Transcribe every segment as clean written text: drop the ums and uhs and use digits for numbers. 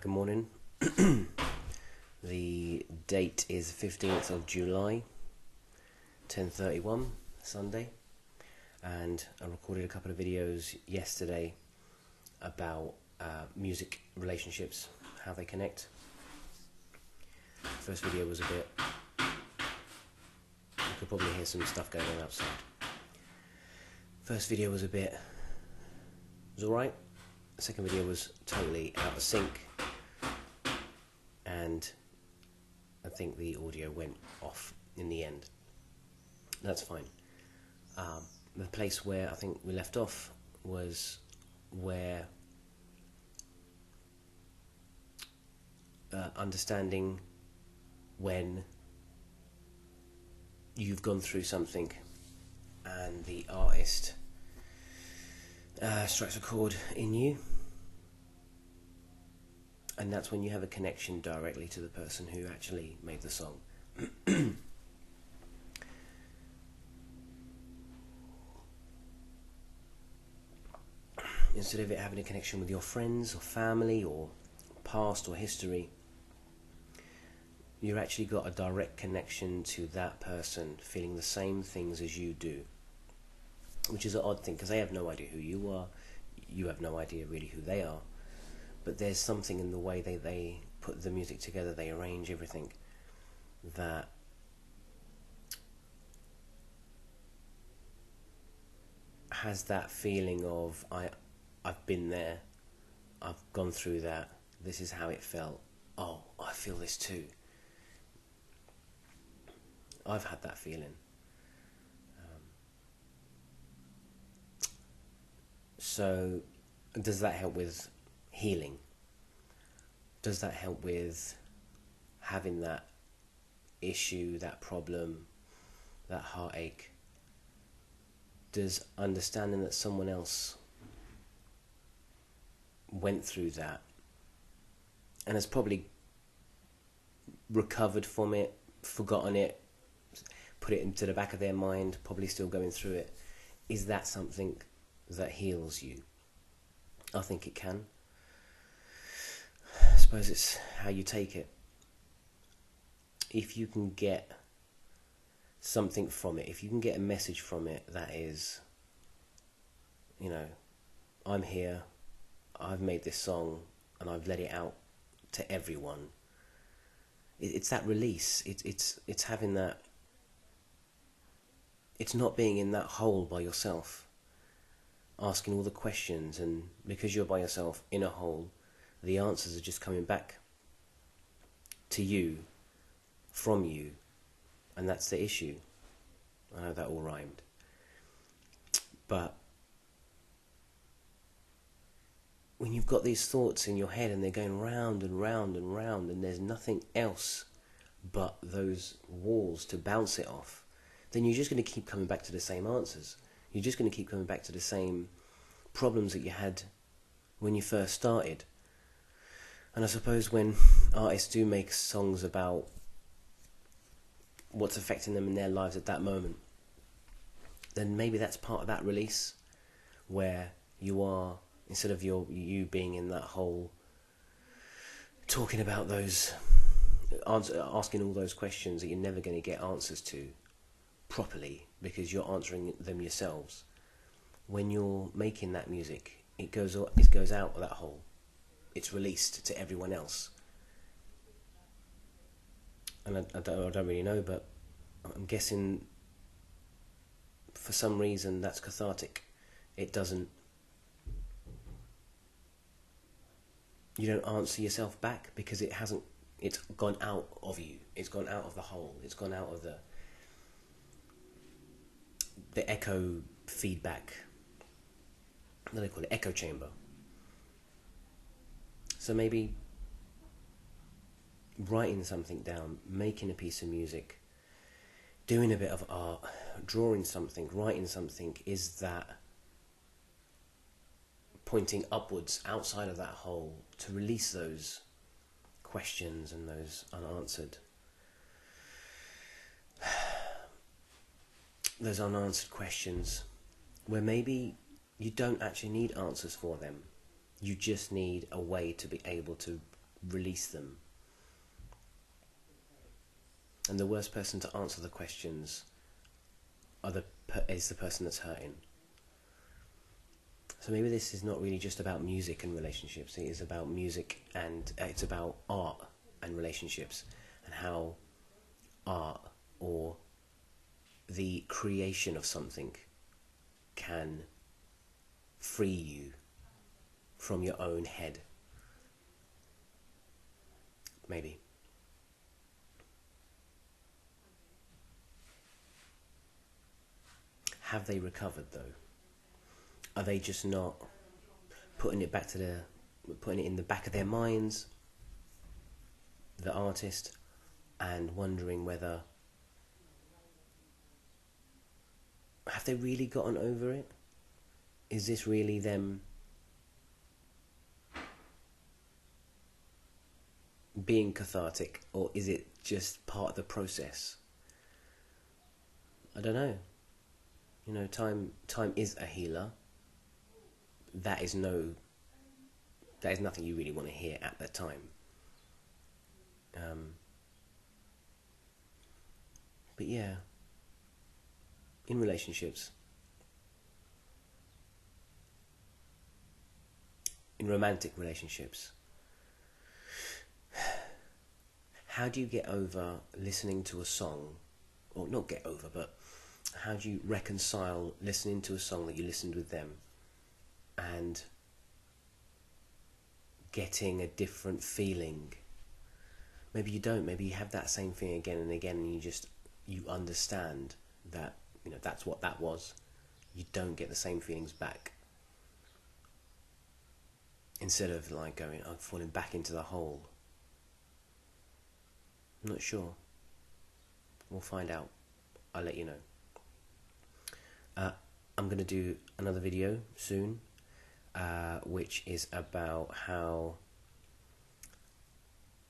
Good morning. The date is 15th of July, 10:31, Sunday, and I recorded a couple of videos yesterday about music relationships, how they connect. First video was a bit... You could probably hear some stuff going on outside. First video was alright. The second video was totally out of sync, and I think the audio went off in the end. That's fine. The place where I think we left off was where understanding when you've gone through something and the artist strikes a chord in you, and that's when you have a connection directly to the person who actually made the song. Instead of it having a connection with your friends or family or past or history, you've actually got a direct connection to that person feeling the same things as you do, which is an odd thing because they have no idea who you are, you have no idea really who they are, but there's something in the way they put the music together, they arrange everything, that has that feeling of I've been there, I've gone through that, this is how it felt, oh, I feel this too. I've had that feeling. So, does that help with healing? Does that help with having that issue, that problem, that heartache? Does understanding that someone else went through that and has probably recovered from it, forgotten it, put it into the back of their mind, probably still going through it, is that something that heals you? I think it can. I suppose it's how you take it. If you can get something from it, if you can get a message from it that is, you know, I'm here, I've made this song and I've let it out to everyone. It's that release. It's having that. It's not being in that hole by yourself, asking all the questions, and because you're by yourself in a hole, the answers are just coming back to you, from you, and that's the issue. I know that all rhymed, but when you've got these thoughts in your head and they're going round and round and round, and there's nothing else but those walls to bounce it off, then you're just going to keep coming back to the same answers. You're just going to keep coming back to the same problems that you had when you first started. And I suppose when artists do make songs about what's affecting them in their lives at that moment, then maybe that's part of that release, where you are, instead of you being in that hole, talking about those, asking all those questions that you're never going to get answers to properly because you're answering them yourselves. When you're making that music, it goes out of that hole. It's released to everyone else. And I don't really know, but I'm guessing for some reason that's cathartic. You don't answer yourself back because it's gone out of you. It's gone out of the hole. It's gone out of the echo feedback. What do they call it? Echo chamber. So maybe writing something down, making a piece of music, doing a bit of art, drawing something, writing something, is that pointing upwards outside of that hole to release those questions and those unanswered questions, where maybe you don't actually need answers for them. You just need a way to be able to release them. And the worst person to answer the questions is the person that's hurting. So maybe this is not really just about music and relationships. It is about music, and it's about art and relationships, and how art or the creation of something can free you from your own head. Maybe. Have they recovered though? Are they just not putting it in the back of their minds, the artist, and wondering whether have they really gotten over it? Is this really them being cathartic, or is it just part of the process? I don't know. You know, time is a healer. That is nothing you really want to hear at that time. But yeah, in relationships, in romantic relationships, how do you get over listening to a song, or not get over, but how do you reconcile listening to a song that you listened with them and getting a different feeling? Maybe you don't, maybe you have that same thing again and again, and you understand that, you know, that's what that was. You don't get the same feelings back. Instead of like going, I'm falling back into the hole. I'm not sure. We'll find out. I'll let you know. I'm going to do another video soon, which is about how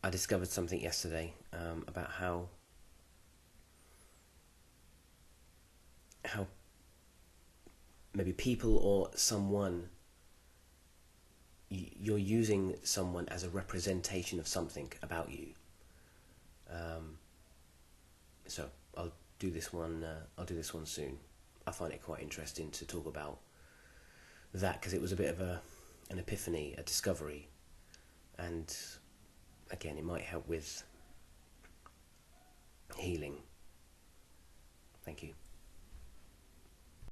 I discovered something yesterday, about how maybe people or someone, you're using someone as a representation of something about you. So I'll do this one soon. I find it quite interesting to talk about that, because it was a bit of an epiphany, a discovery, and again, it might help with healing. Thank you.